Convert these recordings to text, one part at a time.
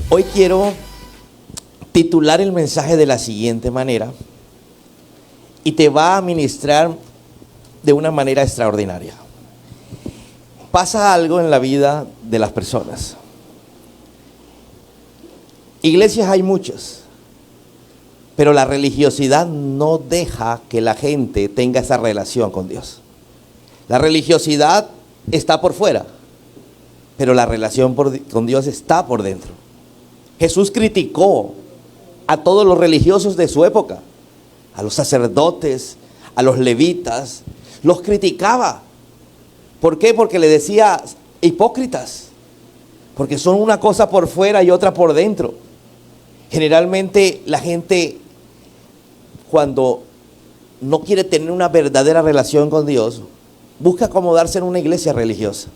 Hoy quiero titular el mensaje de la siguiente manera y te va a ministrar de una manera extraordinaria. Pasa algo en la vida de las personas. Iglesias hay muchas, pero la religiosidad no deja que la gente tenga esa relación con Dios. La religiosidad está por fuera, pero la relación con Dios está por dentro. Jesús criticó a todos los religiosos de su época, a los sacerdotes, a los levitas, los criticaba. ¿Por qué? Porque le decía hipócritas, porque son una cosa por fuera y otra por dentro. Generalmente la gente, cuando no quiere tener una verdadera relación con Dios, busca acomodarse en una iglesia religiosa,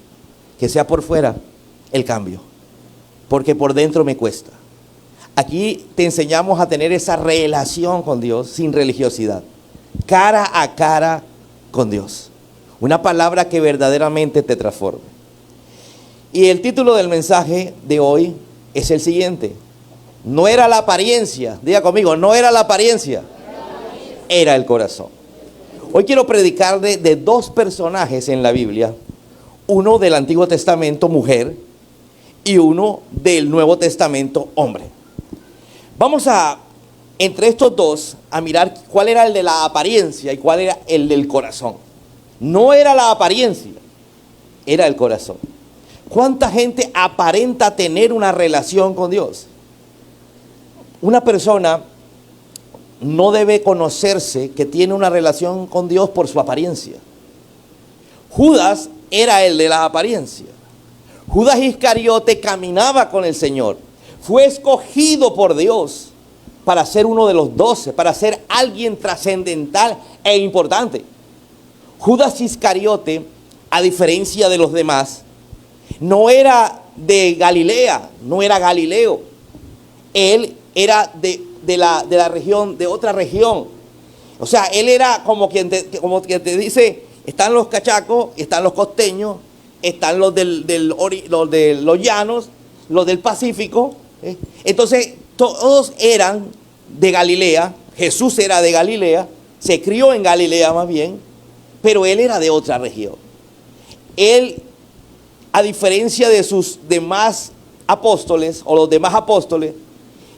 que sea por fuera el cambio, porque por dentro me cuesta. Aquí te enseñamos a tener esa relación con Dios sin religiosidad, cara a cara con Dios. Una palabra que verdaderamente te transforme. Y el título del mensaje de hoy es el siguiente: no era la apariencia, diga conmigo, no era la apariencia, era el corazón. Hoy quiero predicar de dos personajes en la Biblia, uno del Antiguo Testamento, mujer, y uno del Nuevo Testamento, hombre. Vamos entre estos dos, a mirar cuál era el de la apariencia y cuál era el del corazón. No era la apariencia, era el corazón. ¿Cuánta gente aparenta tener una relación con Dios? Una persona no debe conocerse que tiene una relación con Dios por su apariencia. Judas era el de la apariencia. Judas Iscariote caminaba con el Señor. Fue escogido por Dios para ser uno de los 12, para ser alguien trascendental e importante. Judas Iscariote, a diferencia de los demás, no era de Galilea, no era Galileo. Él era de la región, de otra región. O sea, él era como quien te dice, están los cachacos, están los costeños, están los de los llanos, los del Pacífico. Entonces, todos eran de Galilea. Jesús era de Galilea, se crió en Galilea más bien, pero él era de otra región. Él, a diferencia de sus demás apóstoles, o los demás apóstoles,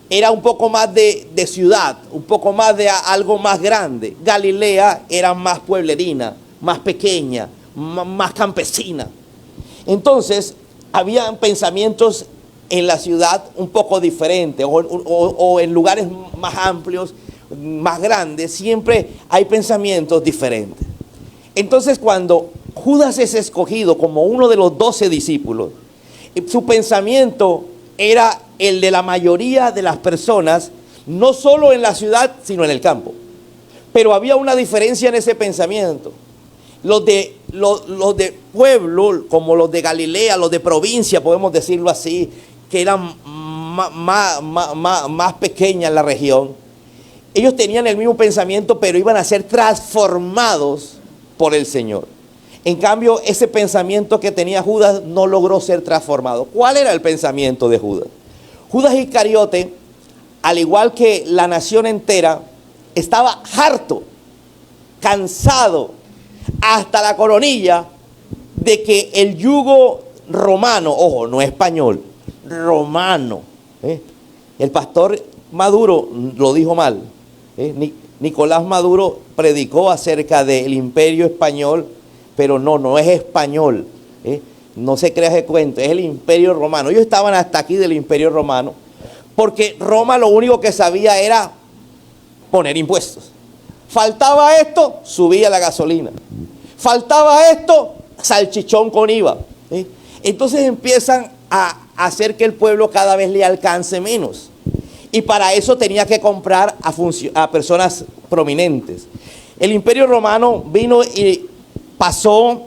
era un poco más de ciudad, un poco más de algo más grande. Galilea era más pueblerina, más pequeña, más campesina. Entonces, había pensamientos en la ciudad un poco diferentes, o en lugares más amplios, más grandes, siempre hay pensamientos diferentes. Entonces, cuando Judas es escogido como uno de los 12 discípulos, su pensamiento era el de la mayoría de las personas, no solo en la ciudad, sino en el campo. Pero había una diferencia en ese pensamiento. Los de pueblo, como los de Galilea, los de provincia, podemos decirlo así, que eran más pequeñas en la región, ellos tenían el mismo pensamiento, pero iban a ser transformados por el Señor. En cambio, ese pensamiento que tenía Judas no logró ser transformado. ¿Cuál era el pensamiento de Judas? Judas Iscariote, al igual que la nación entera, estaba harto, cansado, hasta la coronilla, de que el yugo romano, ojo, no español, romano, el pastor Maduro lo dijo mal, Nicolás Maduro predicó acerca del imperio español, pero no es español, no se crea ese cuento, es el imperio romano. Ellos estaban hasta aquí del imperio romano, porque Roma lo único que sabía era poner impuestos. Faltaba esto, subía la gasolina. Faltaba esto, salchichón con IVA. Entonces empiezan a hacer que el pueblo cada vez le alcance menos. Y para eso tenía que comprar a personas prominentes. El imperio romano vino y pasó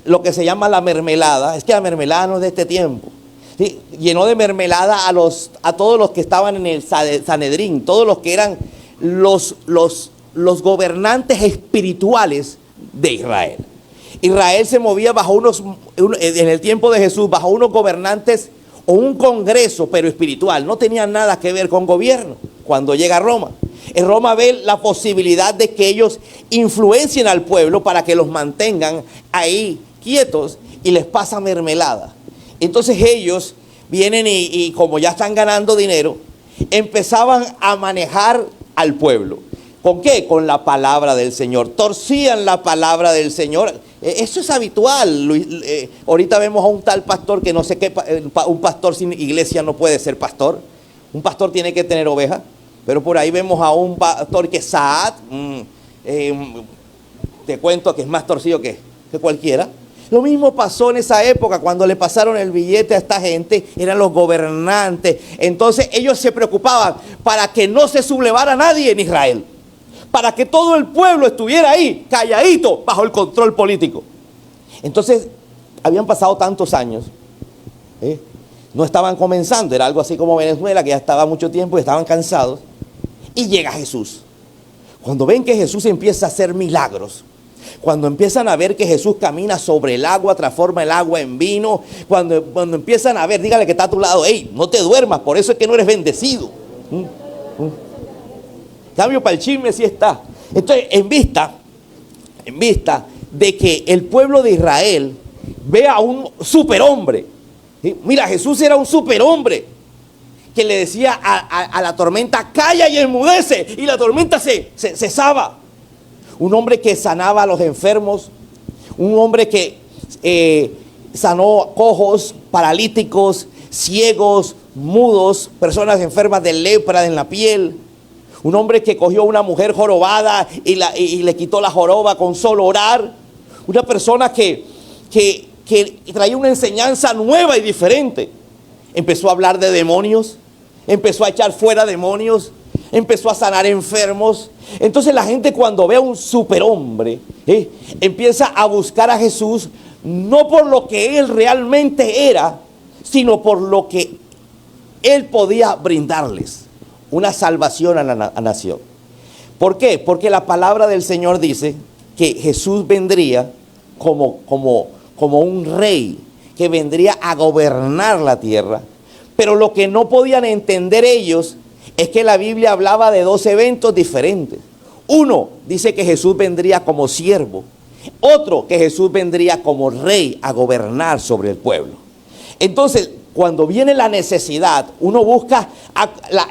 lo que se llama la mermelada. Es que la mermelada no es de este tiempo. ¿Sí? Llenó de mermelada a todos los que estaban en el Sanedrín, todos los que eran los gobernantes espirituales de Israel. Israel se movía en el tiempo de Jesús, bajo unos gobernantes o un congreso, pero espiritual. No tenía nada que ver con gobierno cuando llega a Roma. En Roma ve la posibilidad de que ellos influencien al pueblo para que los mantengan ahí quietos y les pasa mermelada. Entonces ellos vienen y como ya están ganando dinero, empezaban a manejar al pueblo. ¿Con qué? Con la palabra del Señor. Torcían la palabra del Señor. Eso es habitual. Ahorita vemos a un tal pastor que no sé qué, un pastor sin iglesia no puede ser pastor. Un pastor tiene que tener ovejas. Pero por ahí vemos a un pastor que es Saad, te cuento que es más torcido que cualquiera. Lo mismo pasó en esa época cuando le pasaron el billete a esta gente, eran los gobernantes. Entonces ellos se preocupaban para que no se sublevara nadie en Israel, para que todo el pueblo estuviera ahí, calladito, bajo el control político. Entonces habían pasado tantos años, no estaban comenzando, era algo así como Venezuela, que ya estaba mucho tiempo y estaban cansados. Y llega Jesús. Cuando ven que Jesús empieza a hacer milagros, cuando empiezan a ver que Jesús camina sobre el agua, transforma el agua en vino, cuando empiezan a ver, dígale que está a tu lado, hey, no te duermas, por eso es que no eres bendecido. Cambio para el chisme sí está. Entonces, en vista de que el pueblo de Israel ve a un superhombre, ¿sí? Mira, Jesús era un superhombre que le decía a la tormenta, calla y enmudece, y la tormenta se cesaba. Un hombre que sanaba a los enfermos, un hombre que sanó cojos, paralíticos, ciegos, mudos, personas enfermas de lepra en la piel. Un hombre que cogió a una mujer jorobada y le quitó la joroba con solo orar. Una persona que traía una enseñanza nueva y diferente. Empezó a hablar de demonios, empezó a echar fuera demonios, empezó a sanar enfermos. Entonces la gente, cuando ve a un superhombre, empieza a buscar a Jesús, no por lo que él realmente era, sino por lo que él podía brindarles, una salvación a la nación. ¿Por qué? Porque la palabra del Señor dice que Jesús vendría como un rey que vendría a gobernar la tierra. Pero lo que no podían entender ellos es que la Biblia hablaba de dos eventos diferentes. Uno dice que Jesús vendría como siervo. Otro, que Jesús vendría como rey a gobernar sobre el pueblo. Entonces, cuando viene la necesidad, uno busca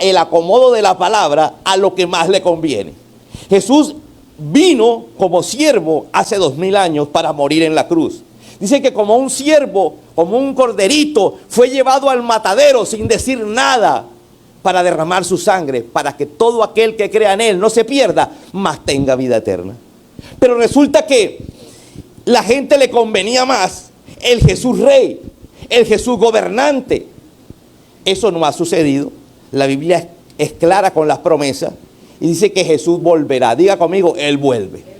el acomodo de la palabra a lo que más le conviene. Jesús vino como siervo hace 2000 años para morir en la cruz. Dice que como un siervo, como un corderito, fue llevado al matadero sin decir nada para derramar su sangre, para que todo aquel que crea en él no se pierda, mas tenga vida eterna. Pero resulta que la gente le convenía más el Jesús rey, el Jesús gobernante. Eso no ha sucedido. La Biblia es clara con las promesas y dice que Jesús volverá. Diga conmigo, Él vuelve.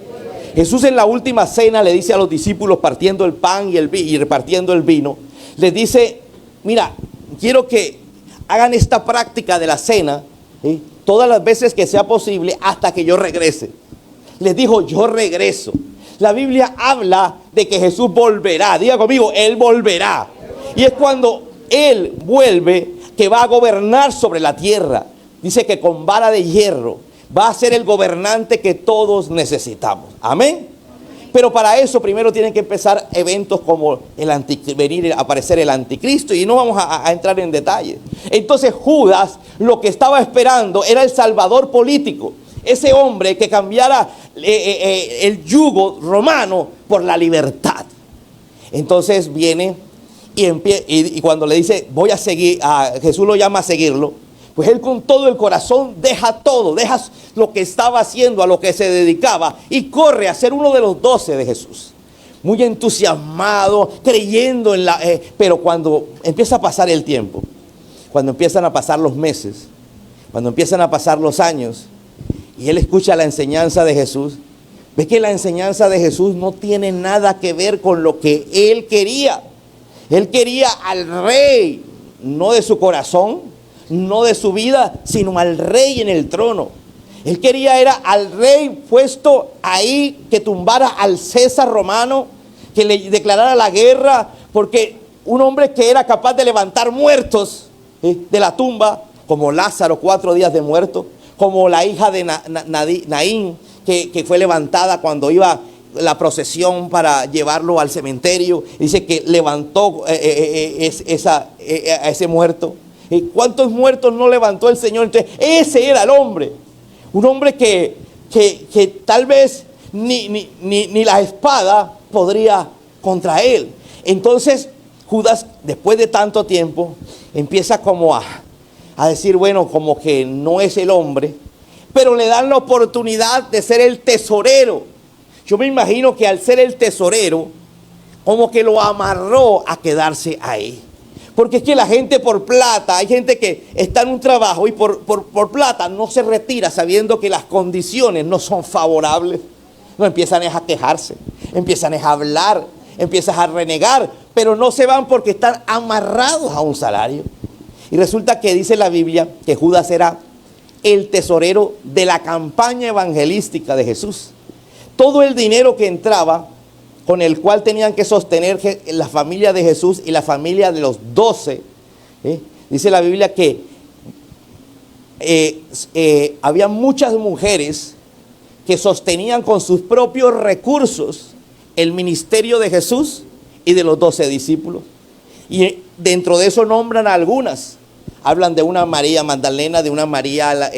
Jesús en la última cena le dice a los discípulos, partiendo el pan y repartiendo el vino, les dice, mira, quiero que hagan esta práctica de la cena, ¿sí?, todas las veces que sea posible hasta que yo regrese. Les dijo, yo regreso. La Biblia habla de que Jesús volverá. Diga conmigo, Él volverá. Y es cuando Él vuelve que va a gobernar sobre la tierra. Dice que con vara de hierro va a ser el gobernante que todos necesitamos. Amén. Pero para eso primero tienen que empezar eventos como venir a aparecer el anticristo, y no vamos a entrar en detalle. Entonces Judas lo que estaba esperando era el salvador político, ese hombre que cambiara el yugo romano por la libertad. Entonces viene y cuando le dice voy a seguir, Jesús lo llama a seguirlo, pues él con todo el corazón deja todo, deja lo que estaba haciendo, a lo que se dedicaba, y corre a ser uno de los 12 de Jesús. Muy entusiasmado, creyendo en pero cuando empieza a pasar el tiempo, cuando empiezan a pasar los meses, cuando empiezan a pasar los años, y él escucha la enseñanza de Jesús, ve que la enseñanza de Jesús no tiene nada que ver con lo que él quería. Él quería al rey, no de su corazón, no de su vida, sino al rey en el trono. Él quería era al rey puesto ahí, que tumbara al César romano, que le declarara la guerra, porque un hombre que era capaz de levantar muertos de la tumba, como Lázaro, 4 días de muerto, como la hija de Naín, que fue levantada cuando iba la procesión para llevarlo al cementerio. Dice que levantó a ese muerto. ¿Cuántos muertos no levantó el Señor? Entonces, ese era el hombre. Un hombre que tal vez ni la espada podría contra él. Entonces, Judas, después de tanto tiempo, empieza como a decir, bueno, como que no es el hombre, pero le dan la oportunidad de ser el tesorero. Yo me imagino que al ser el tesorero, como que lo amarró a quedarse ahí. Porque es que la gente por plata, hay gente que está en un trabajo y por plata no se retira sabiendo que las condiciones no son favorables. No, empiezan a quejarse, empiezan a hablar, empiezan a renegar, pero no se van porque están amarrados a un salario. Y resulta que dice la Biblia que Judas era el tesorero de la campaña evangelística de Jesús. Todo el dinero que entraba, con el cual tenían que sostener la familia de Jesús y la familia de los 12, dice la Biblia que había muchas mujeres que sostenían con sus propios recursos el ministerio de Jesús y de los 12 discípulos. Y dentro de eso nombran a algunas. Hablan de una María Magdalena, de una María,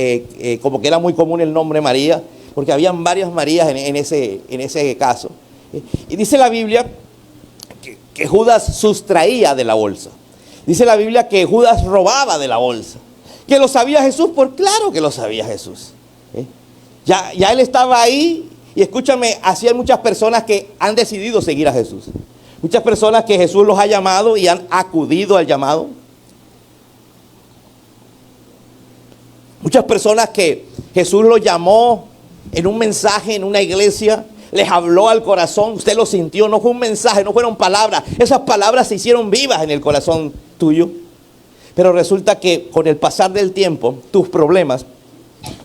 como que era muy común el nombre María, porque habían varias Marías en ese caso. Y dice la Biblia que Judas sustraía de la bolsa. Dice la Biblia que Judas robaba de la bolsa. ¿Que lo sabía Jesús? Por claro que lo sabía Jesús. Ya él estaba ahí. Y escúchame, así hay muchas personas que han decidido seguir a Jesús. Muchas personas que Jesús los ha llamado y han acudido al llamado. Muchas personas que Jesús los llamó en un mensaje, en una iglesia, les habló al corazón, usted lo sintió, no fue un mensaje, no fueron palabras. Esas palabras se hicieron vivas en el corazón tuyo. Pero resulta que con el pasar del tiempo, tus problemas,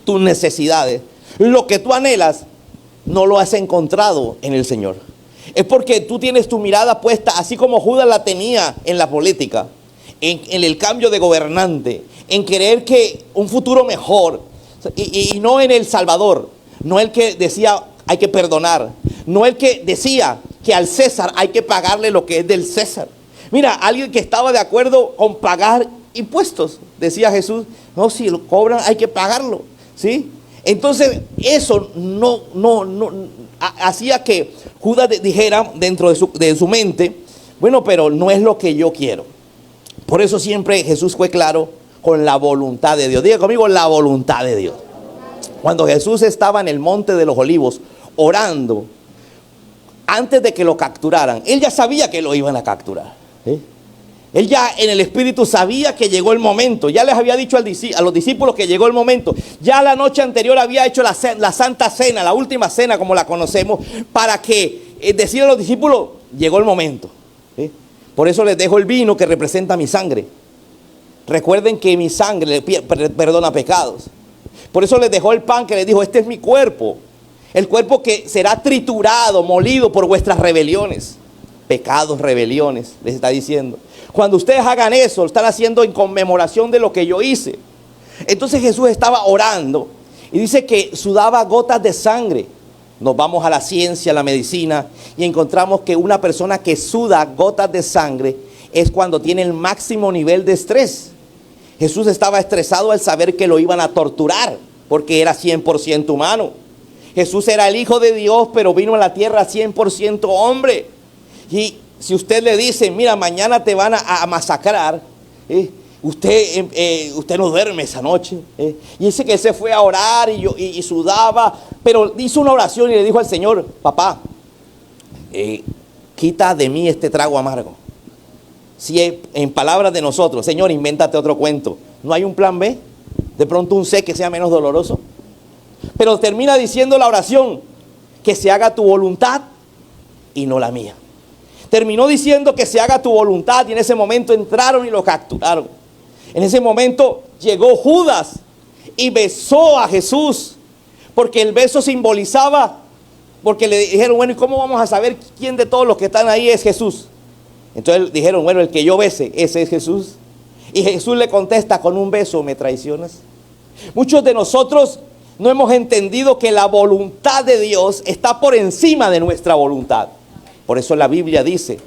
tus necesidades, lo que tú anhelas, no lo has encontrado en el Señor. Es porque tú tienes tu mirada puesta, así como Judas la tenía en la política, en el cambio de gobernante, en querer que un futuro mejor, y no en el Salvador, no el que decía hay que perdonar, no el que decía que al César hay que pagarle lo que es del César. Mira, alguien que estaba de acuerdo con pagar impuestos, decía Jesús, no, si lo cobran hay que pagarlo, ¿sí? Entonces eso no hacía que Judas dijera dentro de su mente, bueno, pero no es lo que yo quiero. Por eso siempre Jesús fue claro con la voluntad de Dios. Diga conmigo, la voluntad de Dios. Cuando Jesús estaba en el monte de los Olivos orando, antes de que lo capturaran, él ya sabía que lo iban a capturar. Él ya en el espíritu sabía que llegó el momento. Ya les había dicho a los discípulos que llegó el momento. Ya la noche anterior había hecho la Santa Cena, la última cena como la conocemos, para que decir a los discípulos, llegó el momento. Por eso les dejo el vino que representa mi sangre. Recuerden que mi sangre perdona pecados. Por eso les dejó el pan que les dijo, este es mi cuerpo. El cuerpo que será triturado, molido por vuestras rebeliones. Pecados, rebeliones, les está diciendo. Cuando ustedes hagan eso, lo están haciendo en conmemoración de lo que yo hice. Entonces Jesús estaba orando y dice que sudaba gotas de sangre. Nos vamos a la ciencia, a la medicina, y encontramos que una persona que suda gotas de sangre es cuando tiene el máximo nivel de estrés. Jesús estaba estresado al saber que lo iban a torturar, porque era 100% humano. Jesús era el Hijo de Dios, pero vino a la tierra 100% hombre. Y si usted le dice, mira, mañana te van a masacrar, usted no duerme esa noche. Y dice que él se fue a orar y sudaba, pero hizo una oración y le dijo al Señor, papá, quita de mí este trago amargo. Si en palabras de nosotros, Señor, invéntate otro cuento. ¿No hay un plan B? De pronto un C que sea menos doloroso. Pero termina diciendo la oración, que se haga tu voluntad y no la mía. Terminó diciendo que se haga tu voluntad y en ese momento entraron y lo capturaron. En ese momento llegó Judas y besó a Jesús, porque el beso simbolizaba, porque le dijeron, bueno, ¿y cómo vamos a saber quién de todos los que están ahí es Jesús? Entonces dijeron, bueno, el que yo bese, ese es Jesús. Y Jesús le contesta, con un beso me traicionas. Muchos de nosotros no hemos entendido que la voluntad de Dios está por encima de nuestra voluntad. Por eso la Biblia dice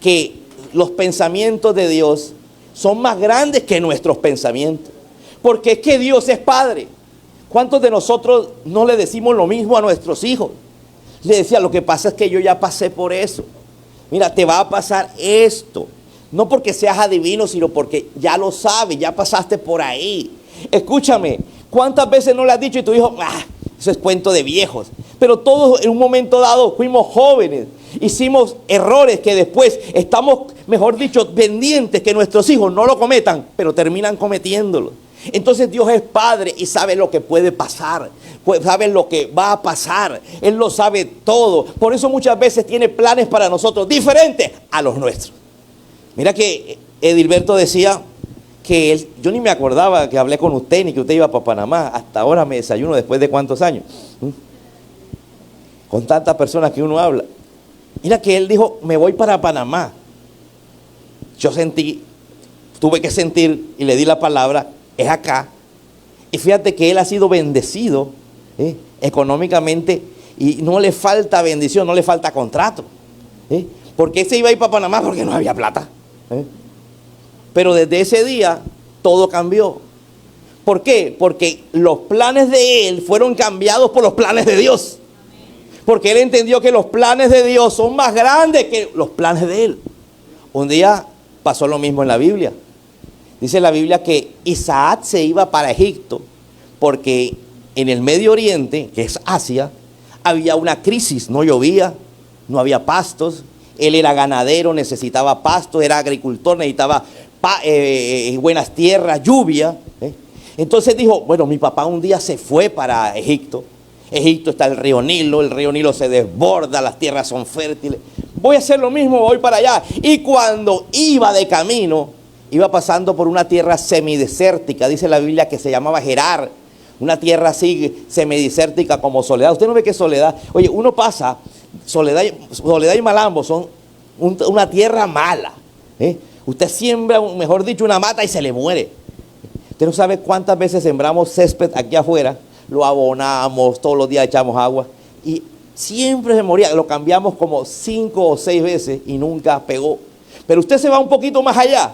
que los pensamientos de Dios son más grandes que nuestros pensamientos. Porque es que Dios es Padre. ¿Cuántos de nosotros no le decimos lo mismo a nuestros hijos? Le decía, lo que pasa es que yo ya pasé por eso. Mira, te va a pasar esto. No porque seas adivino, sino porque ya lo sabes, ya pasaste por ahí. Escúchame, ¿cuántas veces no le has dicho y tu hijo, eso es cuento de viejos? Pero todos en un momento dado fuimos jóvenes, hicimos errores que después estamos, mejor dicho, pendientes que nuestros hijos no lo cometan, pero terminan cometiéndolo. Entonces Dios es Padre y sabe lo que puede pasar, sabe lo que va a pasar, Él lo sabe todo. Por eso muchas veces tiene planes para nosotros diferentes a los nuestros. Mira que Edilberto decía que él, yo ni me acordaba que hablé con usted ni que usted iba para Panamá. Hasta ahora me desayuno después de cuántos años. Con tantas personas que uno habla. Mira que él dijo, me voy para Panamá. Yo sentí, tuve que sentir y le di la palabra, es acá. Y fíjate que él ha sido bendecido económicamente y no le falta bendición, no le falta contrato. Porque él se iba a ir para Panamá porque no había plata. Pero desde ese día todo cambió. ¿Por qué? Porque los planes de él fueron cambiados por los planes de Dios. Porque él entendió que los planes de Dios son más grandes que los planes de él. Un día pasó lo mismo en la Biblia. Dice la Biblia que Isaac se iba para Egipto porque en el Medio Oriente, que es Asia, había una crisis, no llovía, no había pastos. Él era ganadero, necesitaba pasto, era agricultor, necesitaba buenas tierras, lluvia. Entonces dijo, bueno, mi papá un día se fue para Egipto. Egipto está el río Nilo se desborda, las tierras son fértiles. Voy a hacer lo mismo, voy para allá. Y cuando iba de camino, iba pasando por una tierra semidesértica, dice la Biblia que se llamaba Gerar. Una tierra así semidesértica como Soledad. Usted no ve que Soledad, oye, uno pasa... Soledad y Malambo son una tierra mala. Usted siembra, mejor dicho, una mata y se le muere. Usted no sabe cuántas veces sembramos césped aquí afuera, lo abonamos, todos los días echamos agua y siempre se moría. Lo cambiamos como 5 o 6 veces y nunca pegó. Pero usted se va un poquito más allá,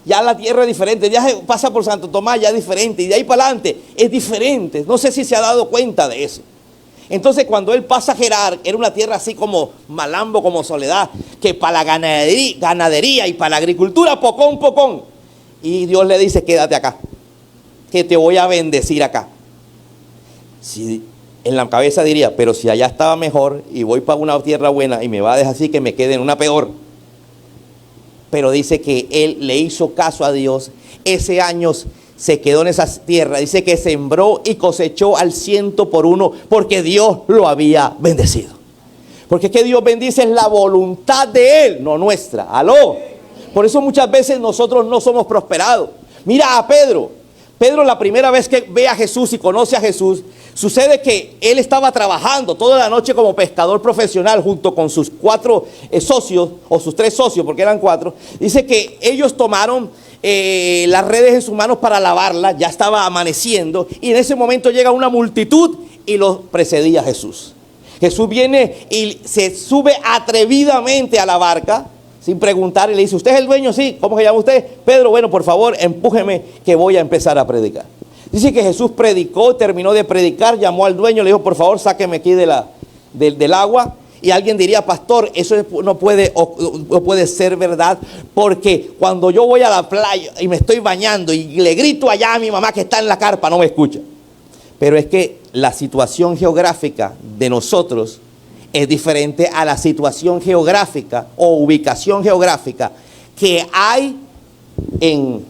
ya la tierra es diferente, ya se pasa por Santo Tomás, ya es diferente, y de ahí para adelante es diferente. No sé si se ha dado cuenta de eso. Entonces cuando él pasa a Gerar, era una tierra así como Malambo, como Soledad, que para la ganadería y para la agricultura, pocón. Y Dios le dice, quédate acá, que te voy a bendecir acá. Si en la cabeza diría, pero si allá estaba mejor y voy para una tierra buena y me va a dejar así que me quede en una peor. Pero dice que él le hizo caso a Dios. Ese año se quedó en esa tierra. Dice que sembró y cosechó al 100%, porque Dios lo había bendecido. Porque es que Dios bendice es la voluntad de Él, no nuestra. Aló. Por eso muchas veces nosotros no somos prosperados. Mira a Pedro. Pedro, la primera vez que ve a Jesús y conoce a Jesús, sucede que él estaba trabajando toda la noche como pescador profesional junto con sus 4 socios, o sus 3 socios, porque eran 4. Dice que ellos tomaron las redes en sus manos para lavarlas, ya estaba amaneciendo, y en ese momento llega una multitud y los precedía Jesús. Jesús viene y se sube atrevidamente a la barca, sin preguntar, y le dice, ¿usted es el dueño? Sí. ¿Cómo se llama usted? Pedro. Bueno, por favor, empújeme que voy a empezar a predicar. Dice que Jesús predicó, terminó de predicar, llamó al dueño, le dijo, por favor, sáqueme aquí del agua. Y alguien diría, pastor, eso no puede ser verdad, porque cuando yo voy a la playa y me estoy bañando y le grito allá a mi mamá que está en la carpa, no me escucha. Pero es que la situación geográfica de nosotros es diferente a la situación geográfica o ubicación geográfica que hay en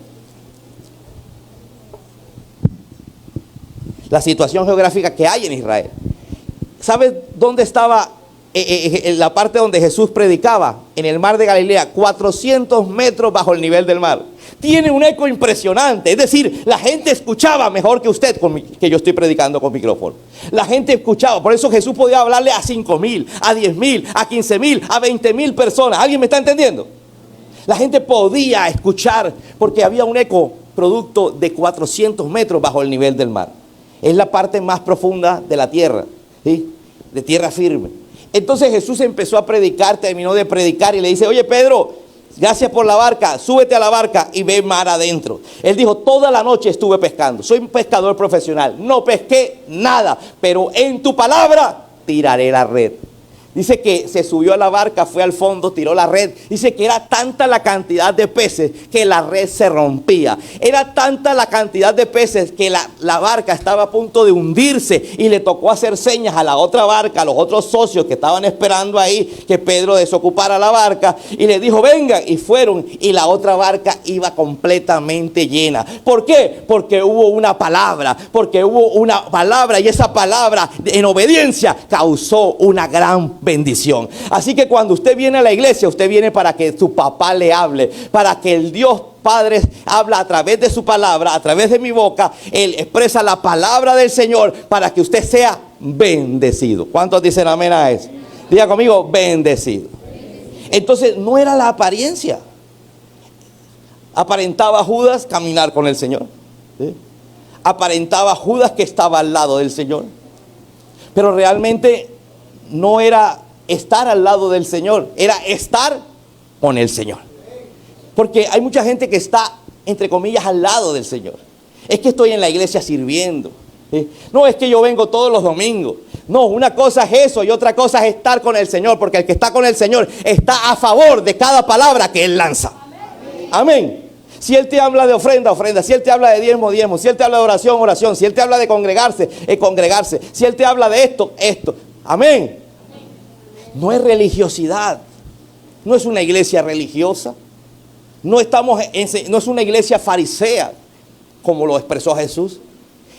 la situación geográfica que hay en Israel. ¿Sabes dónde estaba en la parte donde Jesús predicaba? En el mar de Galilea, 400 metros bajo el nivel del mar. Tiene un eco impresionante, es decir, la gente escuchaba mejor que usted, que yo estoy predicando con micrófono. La gente escuchaba, por eso Jesús podía hablarle a 5,000, a 10,000, a 15,000, a 20,000 personas. ¿Alguien me está entendiendo? La gente podía escuchar porque había un eco producto de 400 metros bajo el nivel del mar. Es la parte más profunda de la tierra, ¿sí? De tierra firme. Entonces Jesús empezó a predicar, terminó de predicar y le dice, oye Pedro, gracias por la barca, súbete a la barca y ve mar adentro. Él dijo, toda la noche estuve pescando, soy un pescador profesional, no pesqué nada, pero en tu palabra tiraré la red. Dice que se subió a la barca, fue al fondo, tiró la red. Dice que era tanta la cantidad de peces que la red se rompía. Era tanta la cantidad de peces que la barca estaba a punto de hundirse. Y le tocó hacer señas a la otra barca, a los otros socios que estaban esperando ahí que Pedro desocupara la barca. Y le dijo, vengan. Y fueron. Y la otra barca iba completamente llena. ¿Por qué? Porque hubo una palabra. Porque hubo una palabra. Y esa palabra en obediencia causó una gran bendición. Así que cuando usted viene a la iglesia, usted viene para que su papá le hable, para que el Dios Padre habla a través de su palabra, a través de mi boca. Él expresa la palabra del Señor para que usted sea bendecido. ¿Cuántos dicen amén a eso? Diga conmigo, bendecido. Entonces no era la apariencia. Aparentaba Judas caminar con el Señor, ¿sí? Aparentaba Judas que estaba al lado del Señor, pero realmente no era estar al lado del Señor, era estar con el Señor. Porque hay mucha gente que está, entre comillas, al lado del Señor. Es que estoy en la iglesia sirviendo, ¿sí? No, es que yo vengo todos los domingos. No, una cosa es eso y otra cosa es estar con el Señor. Porque el que está con el Señor está a favor de cada palabra que Él lanza. Amén. Si Él te habla de ofrenda, ofrenda. Si Él te habla de diezmo, diezmo. Si Él te habla de oración, oración. Si Él te habla de congregarse, congregarse. Si Él te habla de esto, esto. Amén. No es religiosidad. No es una iglesia religiosa. No es una iglesia farisea, como lo expresó Jesús.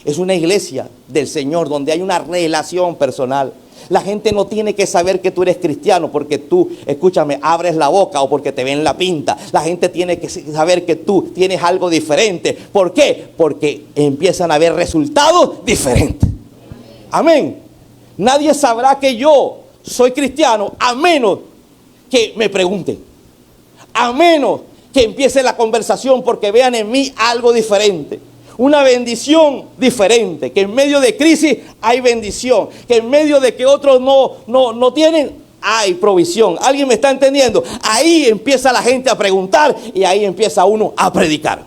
Es una iglesia del Señor donde hay una relación personal. La gente no tiene que saber que tú eres cristiano porque tú, escúchame, abres la boca o porque te ven la pinta. La gente tiene que saber que tú tienes algo diferente. ¿Por qué? Porque empiezan a haber resultados diferentes. Amén. Nadie sabrá que yo soy cristiano a menos que me pregunten. A menos que empiece la conversación porque vean en mí algo diferente. Una bendición diferente. Que en medio de crisis hay bendición. Que en medio de que otros no tienen, hay provisión. ¿Alguien me está entendiendo? Ahí empieza la gente a preguntar y ahí empieza uno a predicar.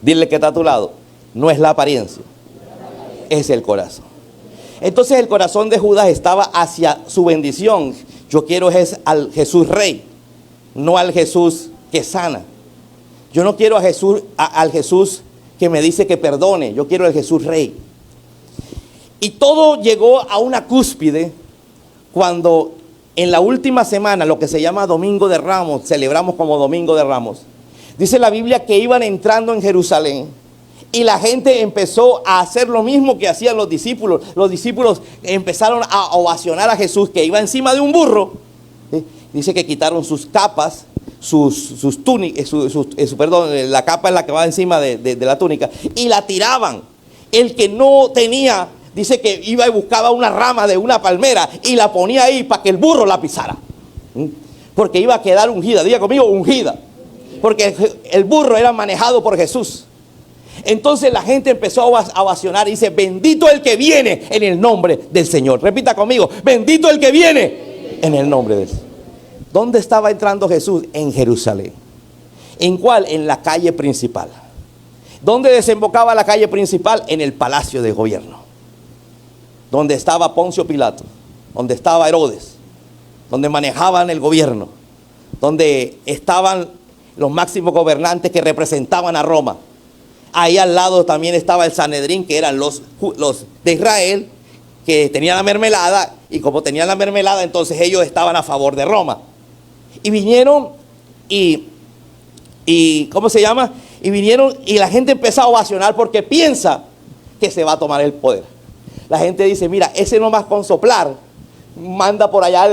Dile que está a tu lado. No es la apariencia, es el corazón. Entonces el corazón de Judas estaba hacia su bendición. Yo quiero al Jesús Rey, no al Jesús que sana. Yo no quiero al Jesús que me dice que perdone. Yo quiero al Jesús Rey. Y todo llegó a una cúspide cuando en la última semana, lo que se llama Domingo de Ramos, celebramos como Domingo de Ramos. Dice la Biblia que iban entrando en Jerusalén. Y la gente empezó a hacer lo mismo que hacían los discípulos. Los discípulos empezaron a ovacionar a Jesús, que iba encima de un burro. ¿Sí? Dice que quitaron sus capas, sus túnicas, la capa en la que va encima de la túnica, y la tiraban. El que no tenía, dice que iba y buscaba una rama de una palmera y la ponía ahí para que el burro la pisara. Porque iba a quedar ungida. Diga conmigo, ungida. Porque el burro era manejado por Jesús. Entonces la gente empezó a ovacionar y dice, bendito el que viene en el nombre del Señor. Repita conmigo, bendito el que viene en el nombre del Señor. ¿Dónde estaba entrando Jesús? En Jerusalén. ¿En cuál? En la calle principal. ¿Dónde desembocaba la calle principal? En el palacio de gobierno. Donde estaba Poncio Pilato, donde estaba Herodes, donde manejaban el gobierno, donde estaban los máximos gobernantes que representaban a Roma. Ahí al lado también estaba el Sanedrín, que eran los de Israel, que tenían la mermelada, y como tenían la mermelada, entonces ellos estaban a favor de Roma. Y vinieron y ¿cómo se llama? Y vinieron y la gente empezó a ovacionar porque piensa que se va a tomar el poder. La gente dice, mira, ese nomás con soplar manda por allá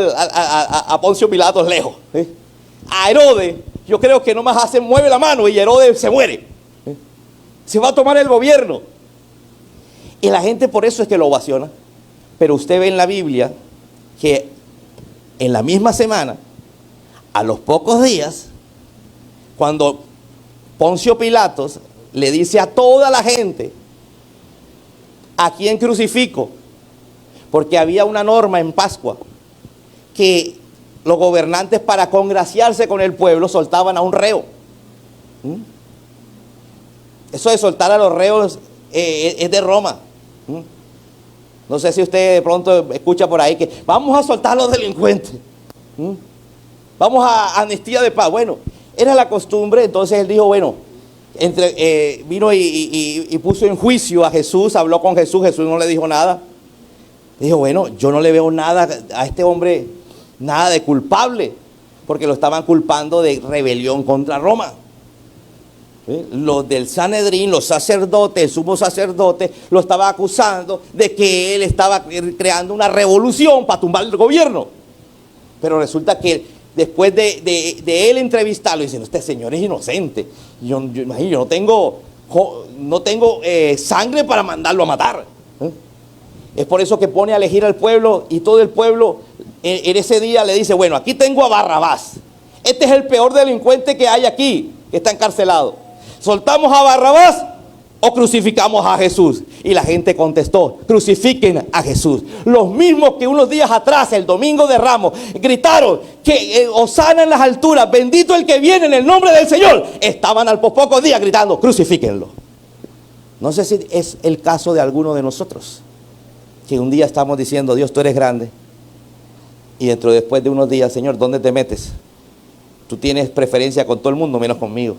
a Poncio Pilato lejos. ¿Sí? A Herodes, yo creo que nomás mueve la mano y Herodes se muere. Se va a tomar el gobierno. Y la gente por eso es que lo ovaciona. Pero usted ve en la Biblia que en la misma semana A los pocos días, cuando Poncio Pilatos le dice a toda la gente: ¿a quién crucifico? Porque había una norma en Pascua que los gobernantes, para congraciarse con el pueblo, soltaban a un reo. Eso de soltar a los reos es de Roma. No sé si usted de pronto escucha por ahí que vamos a soltar a los delincuentes. Vamos a amnistía de paz. Bueno, era la costumbre. Entonces él dijo, bueno, vino y puso en juicio a Jesús, habló con Jesús. Jesús no le dijo nada. Dijo, bueno, yo no le veo nada a este hombre, nada de culpable, porque lo estaban culpando de rebelión contra Roma. Los del Sanedrín, los sacerdotes, el sumo sacerdote, lo estaba acusando de que él estaba creando una revolución para tumbar el gobierno. Pero resulta que después de él entrevistarlo, dicen, este señor es inocente. Yo no tengo sangre para mandarlo a matar. Es por eso que pone a elegir al pueblo, y todo el pueblo en ese día le dice, bueno, aquí tengo a Barrabás. Este es el peor delincuente que hay aquí, que está encarcelado. ¿Soltamos a Barrabás o crucificamos a Jesús? Y la gente contestó, crucifiquen a Jesús. Los mismos que unos días atrás, el domingo de Ramos, gritaron que hosana en las alturas, bendito el que viene en el nombre del Señor, estaban al pocos días gritando, crucifíquenlo. No sé si es el caso de alguno de nosotros, que un día estamos diciendo, Dios, tú eres grande, y después de unos días, Señor, ¿dónde te metes? Tú tienes preferencia con todo el mundo, menos conmigo.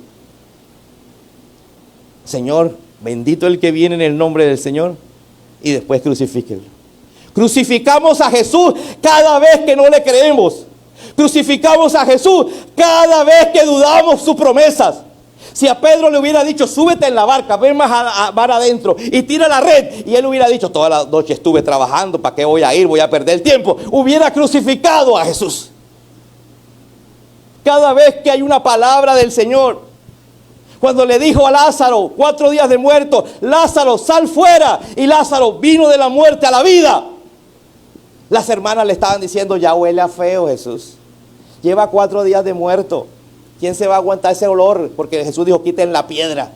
Señor, bendito el que viene en el nombre del Señor, y después crucifíquenlo. Crucificamos a Jesús cada vez que no le creemos. Crucificamos a Jesús cada vez que dudamos sus promesas. Si a Pedro le hubiera dicho, súbete en la barca, ven más adentro y tira la red, y él hubiera dicho, toda la noche estuve trabajando, ¿para qué voy a ir? Voy a perder el tiempo. Hubiera crucificado a Jesús. Cada vez que hay una palabra del Señor, cuando le dijo a Lázaro, 4 días de muerto, Lázaro, sal fuera, y Lázaro vino de la muerte a la vida. Las hermanas le estaban diciendo, ya huele a feo Jesús, lleva 4 días de muerto, ¿quién se va a aguantar ese olor? Porque Jesús dijo, quiten la piedra.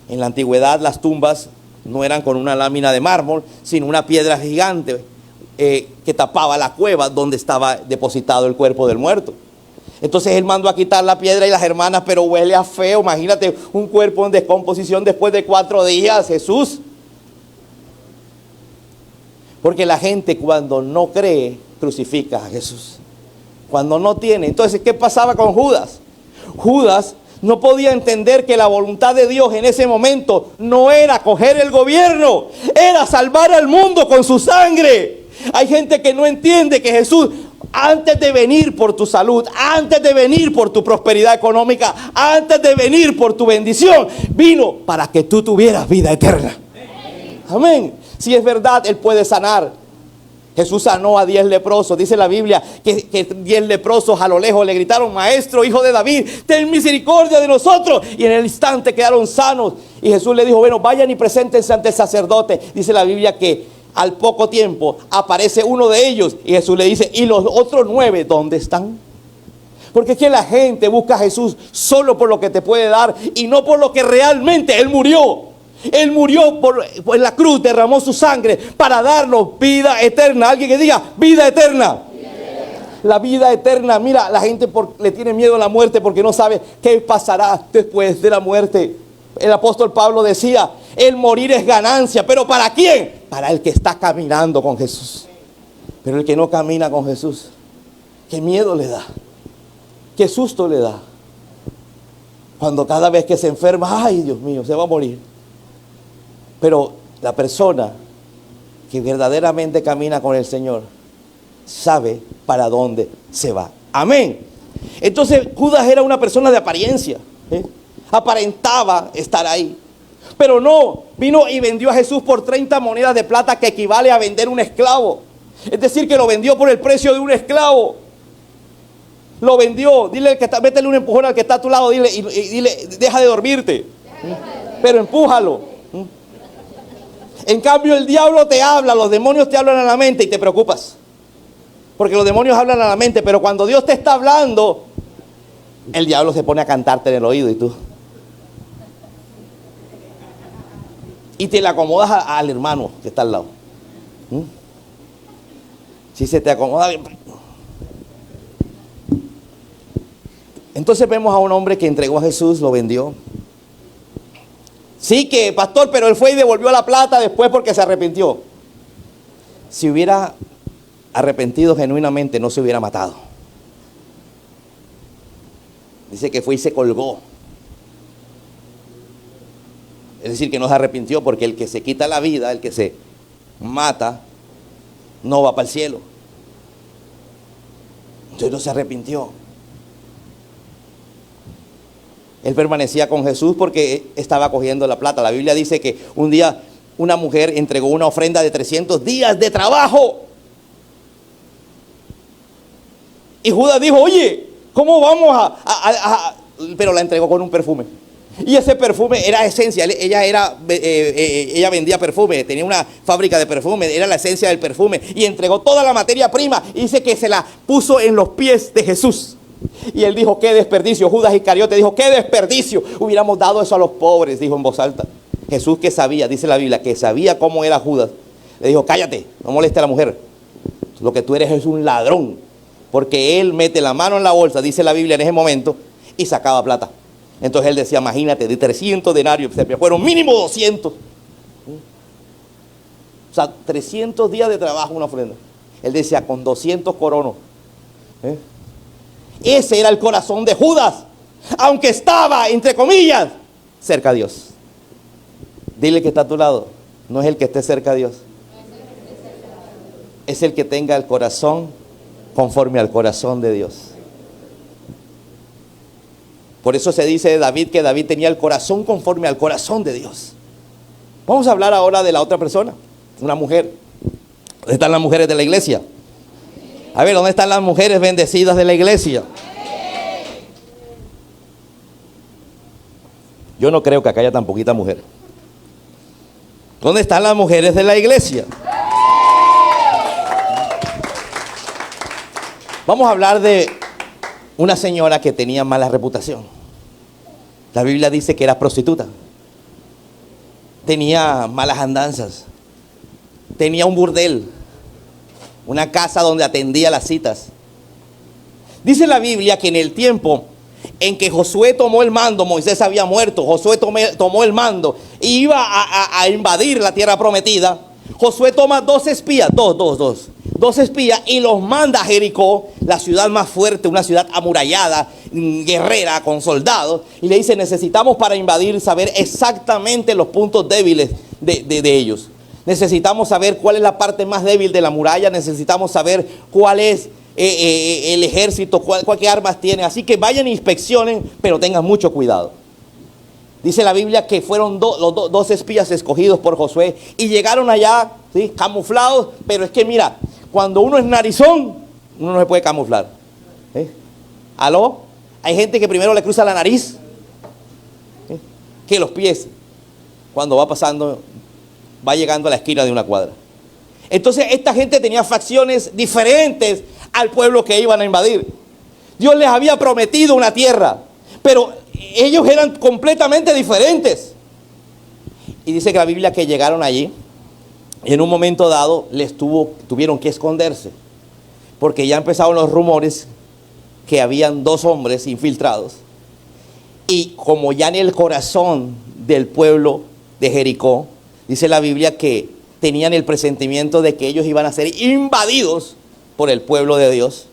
En la antigüedad las tumbas no eran con una lámina de mármol, sino una piedra gigante que tapaba la cueva donde estaba depositado el cuerpo del muerto. Entonces él mandó a quitar la piedra, y las hermanas, pero huele a feo. Imagínate un cuerpo en descomposición después de 4 días, Jesús. Porque la gente, cuando no cree, crucifica a Jesús. Cuando no tiene. Entonces, ¿qué pasaba con Judas? Judas no podía entender que la voluntad de Dios en ese momento no era coger el gobierno, era salvar al mundo con su sangre. Hay gente que no entiende que Jesús, antes de venir por tu salud, antes de venir por tu prosperidad económica, antes de venir por tu bendición, vino para que tú tuvieras vida eterna. Amén. Si es verdad, Él puede sanar. Jesús sanó a 10 leprosos. Dice la Biblia que 10 leprosos a lo lejos le gritaron, Maestro, Hijo de David, ten misericordia de nosotros. Y en el instante quedaron sanos. Y Jesús le dijo, bueno, vayan y preséntense ante el sacerdote. Dice la Biblia que al poco tiempo aparece uno de ellos, y Jesús le dice, ¿y los otros 9 dónde están? Porque es que la gente busca a Jesús solo por lo que te puede dar, y no por lo que realmente Él murió. Él murió en la cruz, derramó su sangre para darnos vida eterna. Alguien que diga, vida eterna. La vida eterna. Mira, la gente le tiene miedo a la muerte porque no sabe qué pasará después de la muerte. El apóstol Pablo decía, el morir es ganancia. ¿Pero para quién? Para el que está caminando con Jesús. Pero el que no camina con Jesús, qué miedo le da, qué susto le da. Cuando cada vez que se enferma, ay Dios mío, se va a morir. Pero la persona que verdaderamente camina con el Señor sabe para dónde se va. Amén. Entonces Judas era una persona de apariencia, aparentaba estar ahí, pero no, vino y vendió a Jesús por 30 monedas de plata, que equivale a vender un esclavo. Es decir, que lo vendió por el precio de un esclavo. Lo vendió. Dile que métele un empujón al que está a tu lado, dile, y dile, deja de dormirte, pero empújalo. En cambio, el diablo te habla, los demonios te hablan a la mente y te preocupas. Porque los demonios hablan a la mente, pero cuando Dios te está hablando, el diablo se pone a cantarte en el oído y tú. Y te le acomodas al hermano que está al lado. Si se te acomoda bien. Entonces vemos a un hombre que entregó a Jesús, lo vendió. Sí que, pastor, pero él fue y devolvió la plata después porque se arrepintió. Si hubiera arrepentido genuinamente, no se hubiera matado. Dice que fue y se colgó. Es decir, que no se arrepintió, porque el que se quita la vida, el que se mata, no va para el cielo. Entonces no se arrepintió. Él permanecía con Jesús porque estaba cogiendo la plata. La Biblia dice que un día una mujer entregó una ofrenda de 300 días de trabajo. Y Judas dijo, oye, ¿cómo vamos Pero la entregó con un perfume. Y ese perfume era esencia. Ella vendía perfume, tenía una fábrica de perfume, era la esencia del perfume. Y entregó toda la materia prima. Y dice que se la puso en los pies de Jesús. Y él dijo, qué desperdicio. Judas Iscariote dijo, qué desperdicio. Hubiéramos dado eso a los pobres, dijo en voz alta. Jesús, que sabía, dice la Biblia, que sabía cómo era Judas, le dijo, cállate, no moleste a la mujer. Lo que tú eres es un ladrón. Porque él mete la mano en la bolsa, dice la Biblia en ese momento, y sacaba plata. Entonces él decía, imagínate, de 300 denarios, se me fueron mínimo 200. O sea, 300 días de trabajo, una ofrenda. Él decía, con 200 coronos. Ese era el corazón de Judas, aunque estaba, entre comillas, cerca a Dios. Dile que está a tu lado, no es el que esté cerca a Dios, es el que tenga el corazón conforme al corazón de Dios. Por eso se dice de David que David tenía el corazón conforme al corazón de Dios. Vamos a hablar ahora de la otra persona, una mujer. ¿Dónde están las mujeres de la iglesia? A ver, ¿dónde están las mujeres bendecidas de la iglesia? Yo no creo que acá haya tan poquita mujer. ¿Dónde están las mujeres de la iglesia? Vamos a hablar de una señora que tenía mala reputación. La Biblia dice que era prostituta. Tenía malas andanzas. Tenía un burdel. Una casa donde atendía las citas. Dice la Biblia que en el tiempo en que Josué tomó el mando, Moisés había muerto, Josué tomó el mando e iba a invadir la tierra prometida. Josué toma dos espías y los manda a Jericó, la ciudad más fuerte, una ciudad amurallada, guerrera, con soldados, y le dice, necesitamos para invadir saber exactamente los puntos débiles de ellos. Necesitamos saber cuál es la parte más débil de la muralla, necesitamos saber cuál es el ejército, qué armas tiene. Así que vayan e inspeccionen, pero tengan mucho cuidado. Dice la Biblia que fueron los dos espías escogidos por Josué y llegaron allá, ¿sí?, camuflados, pero es que mira, cuando uno es narizón, uno no se puede camuflar. ¿Aló? Hay gente que primero le cruza la nariz que los pies. Cuando va pasando, va llegando a la esquina de una cuadra. Entonces esta gente tenía facciones diferentes al pueblo que iban a invadir. Dios les había prometido una tierra, pero ellos eran completamente diferentes. Y dice que la Biblia que llegaron allí y en un momento dado tuvieron que esconderse, porque ya empezaron los rumores que habían dos hombres infiltrados. Y como ya en el corazón del pueblo de Jericó, dice la Biblia que tenían el presentimiento de que ellos iban a ser invadidos por el pueblo de Dios.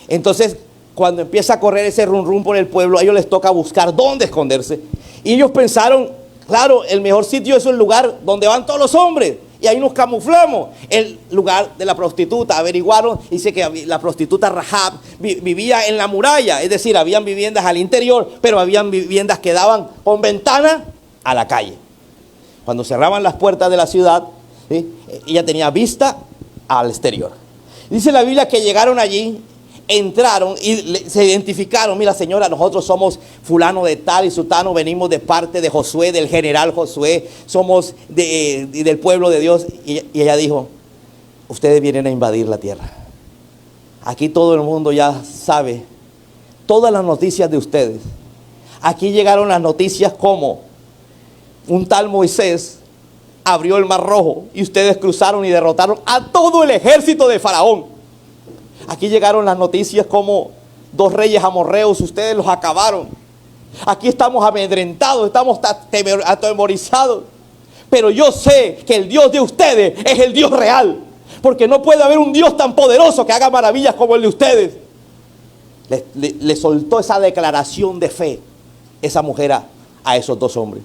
Entonces, cuando empieza a correr ese rum rum por el pueblo, a ellos les toca buscar dónde esconderse. Y ellos pensaron, claro, el mejor sitio es el lugar donde van todos los hombres. Y ahí nos camuflamos. El lugar de la prostituta. Averiguaron, dice que la prostituta Rahab vivía en la muralla. Es decir, habían viviendas al interior, pero habían viviendas que daban con ventana a la calle. Cuando cerraban las puertas de la ciudad, ¿sí?, ella tenía vista al exterior. Dice la Biblia que llegaron allí, entraron y se identificaron. Mira, señora, nosotros somos fulano de tal y sutano, venimos de parte de Josué, del general Josué, somos del pueblo de Dios. Y ella dijo, ustedes vienen a invadir la tierra. Aquí todo el mundo ya sabe todas las noticias de ustedes. Aquí llegaron las noticias como un tal Moisés abrió el Mar Rojo y ustedes cruzaron y derrotaron a todo el ejército de Faraón. Aquí llegaron las noticias como 2 reyes amorreos, ustedes los acabaron. Aquí estamos amedrentados, estamos atemorizados. Pero yo sé que el Dios de ustedes es el Dios real. Porque no puede haber un Dios tan poderoso que haga maravillas como el de ustedes. Le soltó esa declaración de fe esa mujer a esos 2 hombres.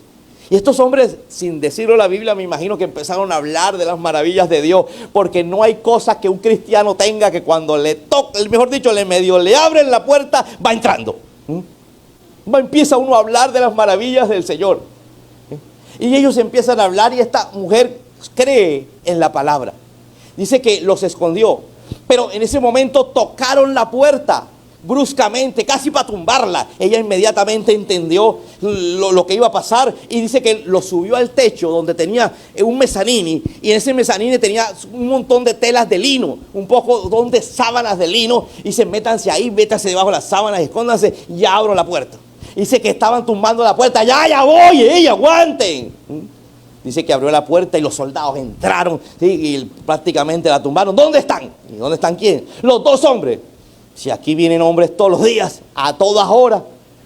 Y estos hombres, sin decirlo la Biblia, me imagino que empezaron a hablar de las maravillas de Dios. Porque no hay cosa que un cristiano tenga que cuando le toca, mejor dicho, le abren la puerta, va entrando. Empieza uno a hablar de las maravillas del Señor. Y ellos empiezan a hablar y esta mujer cree en la palabra. Dice que los escondió. Pero en ese momento tocaron la puerta bruscamente, casi para tumbarla. Ella inmediatamente entendió lo que iba a pasar y dice que lo subió al techo donde tenía un mezanini, y en ese mezanini tenía un montón de telas de lino, un poco de sábanas de lino, y dice: métanse ahí, métanse debajo de las sábanas, escóndanse, y ya abro la puerta. Dice que estaban tumbando la puerta. Ya voy, aguanten. Dice que abrió la puerta y los soldados entraron, ¿sí? Y prácticamente la tumbaron. ¿Dónde están? ¿Y dónde están quién? Los 2 hombres. Si aquí vienen hombres todos los días, a todas horas.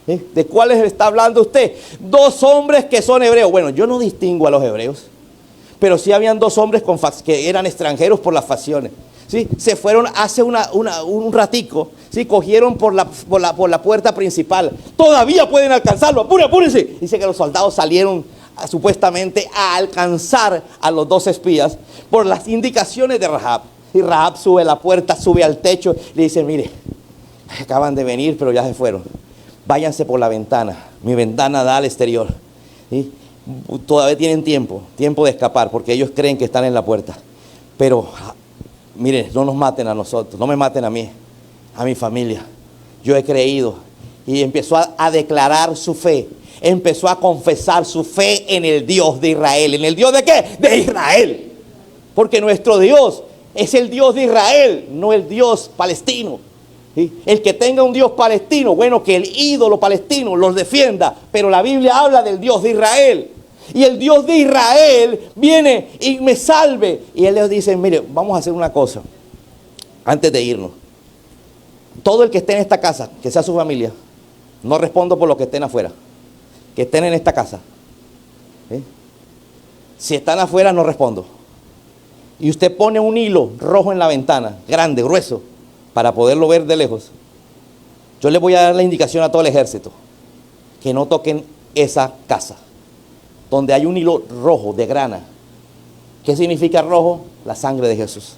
¿De cuáles está hablando usted? 2 hombres que son hebreos. Bueno, yo no distingo a los hebreos, pero sí habían 2 hombres que eran extranjeros por las facciones. ¿Sí? Se fueron hace un ratico, ¿sí? Cogieron por la puerta principal. Todavía pueden alcanzarlo. Apúrense. Dice que los soldados salieron supuestamente a alcanzar a los 2 espías por las indicaciones de Rahab. Y Rahab sube la puerta, sube al techo y le dice: mire, acaban de venir pero ya se fueron, váyanse por la ventana, mi ventana da al exterior. ¿Sí? Todavía tienen tiempo de escapar, porque ellos creen que están en la puerta. Pero mire, no nos maten a nosotros, no me maten a mí, a mi familia. Yo he creído. Y empezó a declarar su fe. Empezó a confesar su fe en el Dios de Israel. ¿En el Dios de qué? De Israel. Porque nuestro Dios es el Dios de Israel, no el Dios palestino. ¿Sí? El que tenga un Dios palestino, bueno, que el ídolo palestino los defienda. Pero la Biblia habla del Dios de Israel. Y el Dios de Israel viene y me salve. Y Él les dice: mire, vamos a hacer una cosa antes de irnos. Todo el que esté en esta casa, que sea su familia, no respondo por los que estén afuera, que estén en esta casa. ¿Sí? Si están afuera, no respondo. Y usted pone un hilo rojo en la ventana, grande, grueso, para poderlo ver de lejos. Yo le voy a dar la indicación a todo el ejército que no toquen esa casa donde hay un hilo rojo de grana. ¿Qué significa rojo? La sangre de Jesús.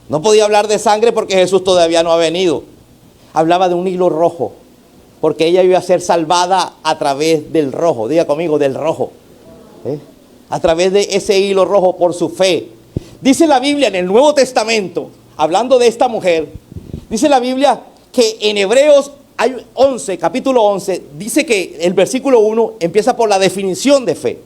No podía hablar de sangre porque Jesús todavía no ha venido. Hablaba de un hilo rojo, porque ella iba a ser salvada a través del rojo. Diga conmigo, del rojo. A través de ese hilo rojo, por su fe. Dice la Biblia en el Nuevo Testamento, hablando de esta mujer, dice la Biblia que en Hebreos hay 11, capítulo 11, dice que el versículo 1 empieza por la definición de fe.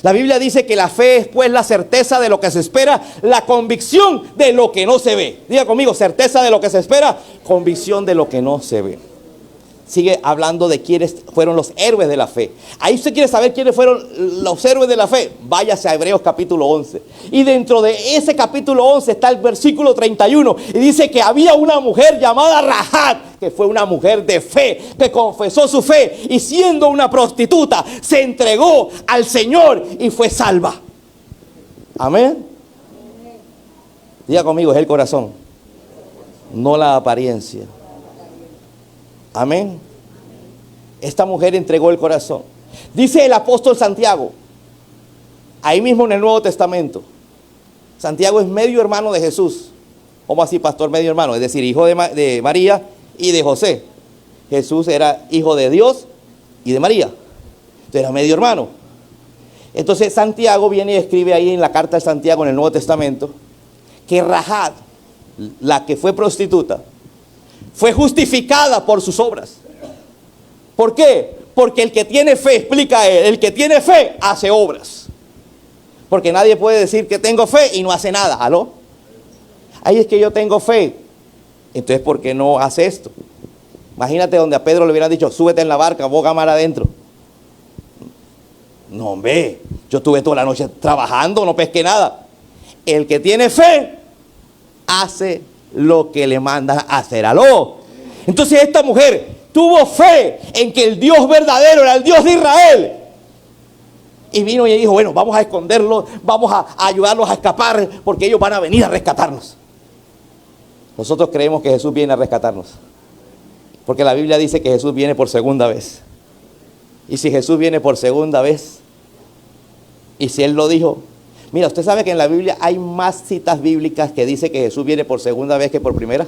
La Biblia dice que la fe es pues la certeza de lo que se espera, la convicción de lo que no se ve. Diga conmigo, certeza de lo que se espera, convicción de lo que no se ve. Sigue hablando de quiénes fueron los héroes de la fe. Ahí usted quiere saber quiénes fueron los héroes de la fe. Váyase a Hebreos capítulo 11. Y dentro de ese capítulo 11 está el versículo 31. Y dice que había una mujer llamada Rahab, que fue una mujer de fe, que confesó su fe. Y siendo una prostituta, se entregó al Señor y fue salva. Amén. Diga conmigo, es el corazón, no la apariencia. Amén. Esta mujer entregó el corazón. Dice el apóstol Santiago, ahí mismo en el Nuevo Testamento, Santiago es medio hermano de Jesús. ¿Cómo así, pastor? Medio hermano, es decir, hijo de María y de José. Jesús era hijo de Dios y de María. Entonces era medio hermano. Entonces Santiago viene y escribe ahí en la carta de Santiago en el Nuevo Testamento que Rahab, la que fue prostituta, fue justificada por sus obras. ¿Por qué? Porque el que tiene fe, explica él, el que tiene fe hace obras. Porque nadie puede decir que tengo fe y no hace nada. ¿Aló? Ahí es que yo tengo fe. Entonces, ¿por qué no hace esto? Imagínate donde a Pedro le hubieran dicho, súbete en la barca, boga mar adentro. No, hombre, yo estuve toda la noche trabajando, no pesqué nada. El que tiene fe, hace lo que le manda a hacer. ¿Aló? Entonces esta mujer tuvo fe en que el Dios verdadero era el Dios de Israel. Y vino y dijo, bueno, vamos a esconderlos, vamos a ayudarlos a escapar, porque ellos van a venir a rescatarnos. Nosotros creemos que Jesús viene a rescatarnos, porque la Biblia dice que Jesús viene por segunda vez. Y si Jesús viene por segunda vez, y si Él lo dijo, mira, usted sabe que en la Biblia hay más citas bíblicas que dice que Jesús viene por segunda vez que por primera.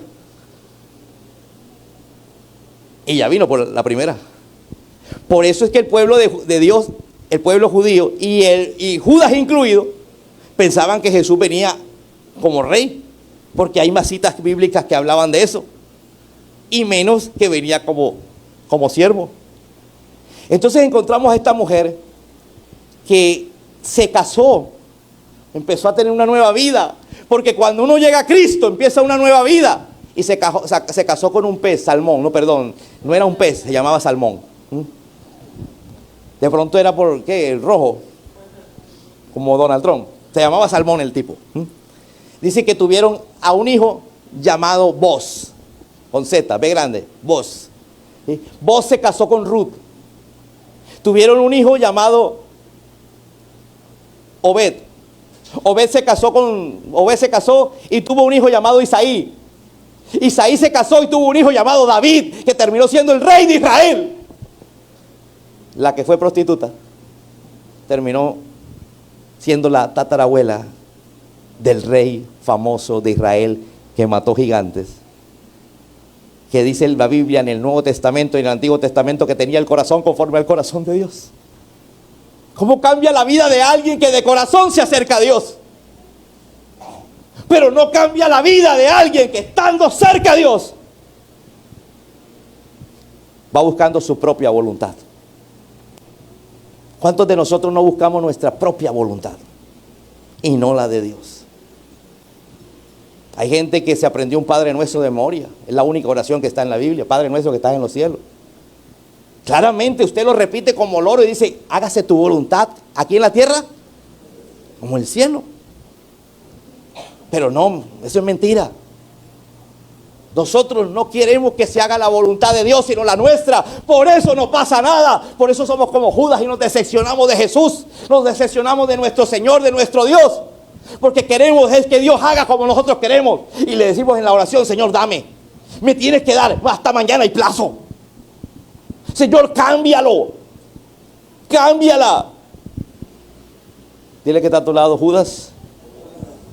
Y ya vino por la primera. Por eso es que el pueblo de Dios, el pueblo judío y Judas incluido, pensaban que Jesús venía como rey, porque hay más citas bíblicas que hablaban de eso, y menos que venía como siervo. Entonces encontramos a esta mujer que se casó, empezó a tener una nueva vida, porque cuando uno llega a Cristo empieza una nueva vida. Y se casó con un pez, salmón, no, perdón, no era un pez, se llamaba salmón. De pronto era por, ¿qué? El rojo, como Donald Trump, se llamaba salmón el tipo. Dice que tuvieron a un hijo llamado Boz, con Z, B grande, Boz. ¿Sí? Boz se casó con Ruth. Tuvieron un hijo llamado Obed. Obed se casó y tuvo un hijo llamado Isaí. Isaí se casó y tuvo un hijo llamado David, que terminó siendo el rey de Israel. La que fue prostituta terminó siendo la tatarabuela del rey famoso de Israel que mató gigantes, que dice la Biblia en el Nuevo Testamento y en el Antiguo Testamento que tenía el corazón conforme al corazón de Dios. ¿Cómo cambia la vida de alguien que de corazón se acerca a Dios? Pero no cambia la vida de alguien que estando cerca a Dios va buscando su propia voluntad. ¿Cuántos de nosotros no buscamos nuestra propia voluntad y no la de Dios? Hay gente que se aprendió un Padre Nuestro de memoria. Es la única oración que está en la Biblia. Padre Nuestro que estás en los cielos. Claramente usted lo repite como loro y dice, hágase tu voluntad aquí en la tierra como en el cielo. Pero no, eso es mentira. Nosotros no queremos que se haga la voluntad de Dios, sino la nuestra. Por eso no pasa nada. Por eso somos como Judas y nos decepcionamos de Jesús. Nos decepcionamos de nuestro Señor, de nuestro Dios. Porque queremos es que Dios haga como nosotros queremos. Y le decimos en la oración, Señor, dame. Me tienes que dar. Hasta mañana hay plazo. Señor, cámbialo. Cámbiala. Dile que está a tu lado, Judas.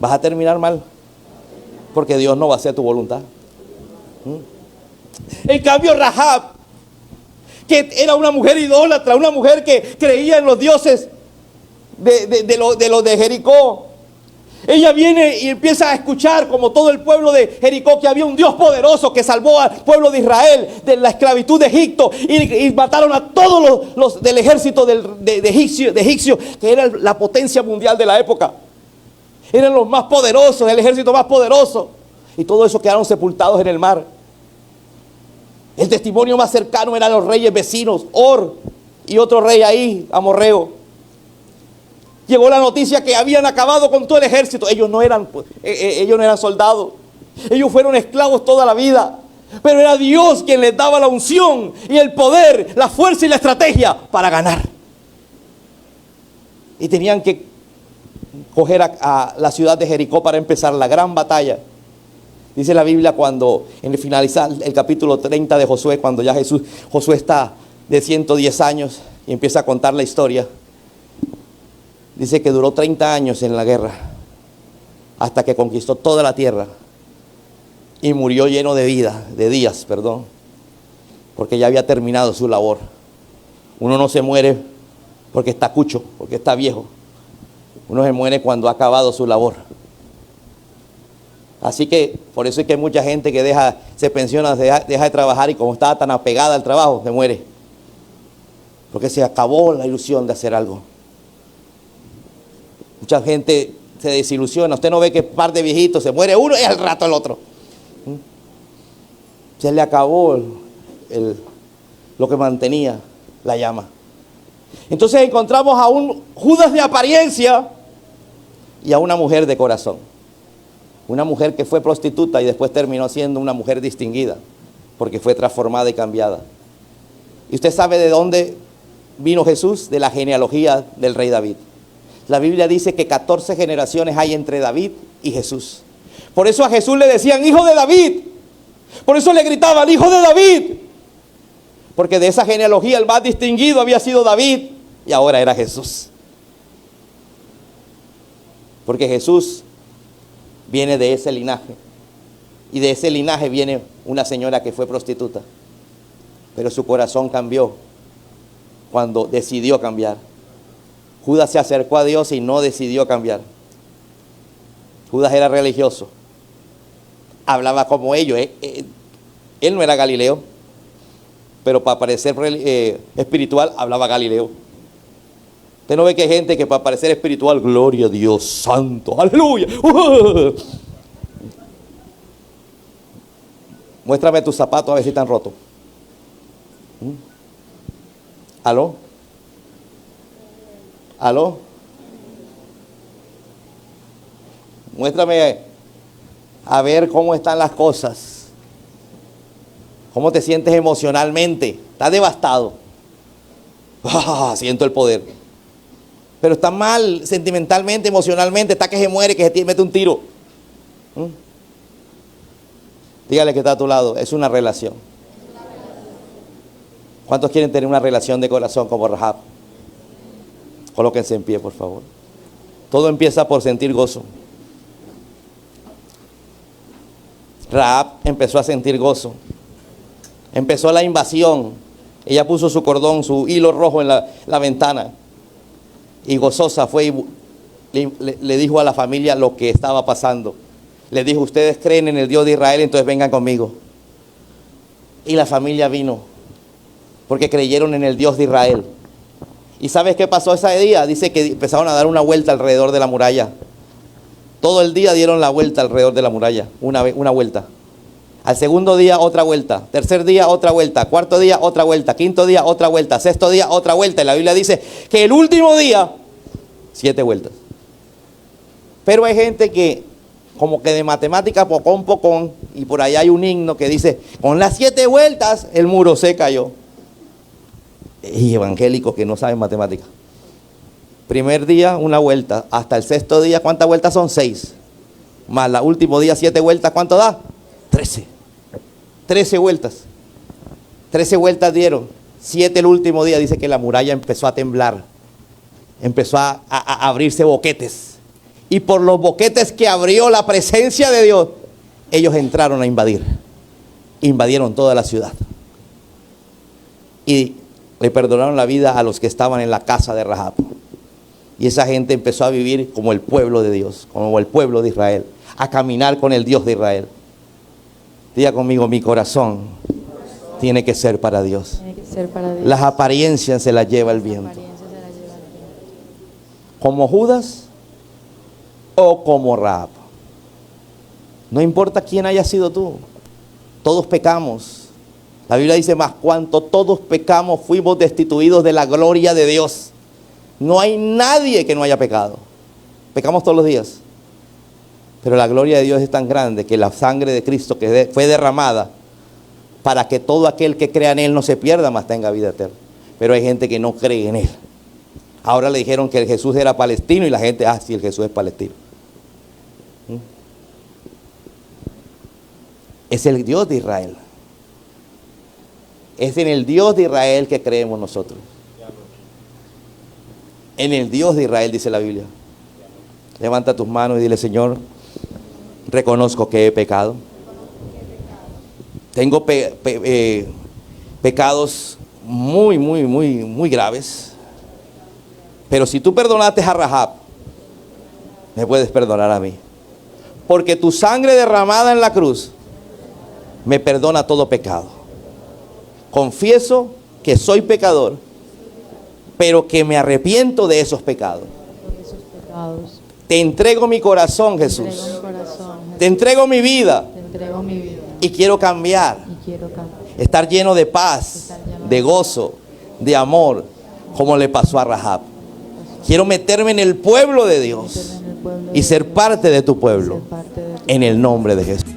Vas a terminar mal, porque Dios no va a hacer tu voluntad. En cambio, Rahab, que era una mujer idólatra, una mujer que creía en los dioses de los de Jericó. Ella viene y empieza a escuchar, como todo el pueblo de Jericó, que había un Dios poderoso que salvó al pueblo de Israel de la esclavitud de Egipto, y mataron a todos los del ejército de egipcio, que era la potencia mundial de la época. Eran los más poderosos, el ejército más poderoso. Y todo eso quedaron sepultados en el mar. El testimonio más cercano eran los reyes vecinos, Or y otro rey ahí, amorreo. Llegó la noticia que habían acabado con todo el ejército. Ellos no eran soldados. Ellos fueron esclavos toda la vida. Pero era Dios quien les daba la unción y el poder, la fuerza y la estrategia para ganar. Y tenían que coger a la ciudad de Jericó para empezar la gran batalla. Dice la Biblia cuando, en el finalizar el capítulo 30 de Josué, cuando ya Josué está de 110 años y empieza a contar la historia. Dice que duró 30 años en la guerra, hasta que conquistó toda la tierra y murió lleno de días, porque ya había terminado su labor. Uno no se muere porque está cucho, porque está viejo. Uno se muere cuando ha acabado su labor. Así que por eso es que hay mucha gente que se pensiona, deja de trabajar, y como estaba tan apegada al trabajo, se muere. Porque se acabó la ilusión de hacer algo. Mucha gente se desilusiona. Usted no ve que un par de viejitos se muere uno y al rato el otro. Se le acabó lo que mantenía la llama. Entonces encontramos a un Judas de apariencia y a una mujer de corazón. Una mujer que fue prostituta y después terminó siendo una mujer distinguida, porque fue transformada y cambiada. ¿Y usted sabe de dónde vino Jesús? De la genealogía del rey David. La Biblia dice que 14 generaciones hay entre David y Jesús. Por eso a Jesús le decían hijo de David. Por eso le gritaban hijo de David. Porque de esa genealogía el más distinguido había sido David y ahora era Jesús. Porque Jesús viene de ese linaje. Y de ese linaje viene una señora que fue prostituta. Pero su corazón cambió cuando decidió cambiar. Judas se acercó a Dios y no decidió cambiar. Judas era religioso. Hablaba como ellos. Él no era Galileo. Pero para parecer espiritual hablaba Galileo. Usted no ve que hay gente que para parecer espiritual, gloria a Dios santo, aleluya. Muéstrame tus zapatos a ver si están rotos. ¿Aló? ¿Aló? Muéstrame a ver cómo están las cosas. ¿Cómo te sientes emocionalmente? ¿Estás devastado? Siento el poder. Pero está mal sentimentalmente, emocionalmente. Está que se muere, que se mete un tiro. Dígale que está a tu lado. Es una relación. ¿Cuántos quieren tener una relación de corazón como Rahab? Colóquense en pie, por favor. Todo empieza por sentir gozo. Rahab empezó a sentir gozo. Empezó la invasión. Ella puso su cordón, su hilo rojo en la ventana. Y gozosa fue y le dijo a la familia lo que estaba pasando. Le dijo, ustedes creen en el Dios de Israel, entonces vengan conmigo. Y la familia vino, porque creyeron en el Dios de Israel. ¿Y sabes qué pasó ese día? Dice que empezaron a dar una vuelta alrededor de la muralla. Todo el día dieron la vuelta alrededor de la muralla, una vuelta. Al segundo día otra vuelta, tercer día otra vuelta, cuarto día otra vuelta, quinto día otra vuelta, sexto día otra vuelta. Y la Biblia dice que el último día, 7 vueltas. Pero hay gente que como que de matemática pocón, y por allá hay un himno que dice, con las 7 vueltas el muro se cayó. Y evangélicos que no saben matemática. Primer día una vuelta, hasta el sexto día, ¿cuántas vueltas son? 6. Más la último día 7 vueltas, ¿cuánto da? 13. 13 vueltas. 13 vueltas dieron. 7 el último día. Dice que la muralla empezó a temblar. Empezó a abrirse boquetes. Y por los boquetes que abrió la presencia de Dios, ellos entraron a invadir. Invadieron toda la ciudad. Y le perdonaron la vida a los que estaban en la casa de Rahab. Y esa gente empezó a vivir como el pueblo de Dios, como el pueblo de Israel, a caminar con el Dios de Israel. Diga conmigo, mi corazón tiene que ser para Dios. Tiene que ser para Dios. Las apariencias se las lleva el viento. Como Judas o como Rahab. No importa quién haya sido tú. Todos pecamos. La Biblia dice, más cuanto todos pecamos, fuimos destituidos de la gloria de Dios. No hay nadie que no haya pecado. Pecamos todos los días. Pero la gloria de Dios es tan grande que la sangre de Cristo que fue derramada para que todo aquel que crea en Él no se pierda, mas tenga vida eterna. Pero hay gente que no cree en Él. Ahora le dijeron que el Jesús era palestino y la gente, sí, el Jesús es palestino. Es el Dios de Israel. Es en el Dios de Israel que creemos nosotros. En el Dios de Israel, dice la Biblia. Levanta tus manos y dile, Señor, reconozco que he pecado. Tengo pecados muy graves. Pero si tú perdonaste a Rahab, me puedes perdonar a mí. Porque tu sangre derramada en la cruz me perdona todo pecado. Confieso que soy pecador, pero que me arrepiento de esos pecados. Te entrego mi corazón, Jesús. Te entrego mi vida. Y quiero cambiar. estar lleno de paz, de gozo, de amor, como le pasó a Rahab. Quiero meterme en el pueblo de Dios y ser parte de tu pueblo, en el nombre de Jesús.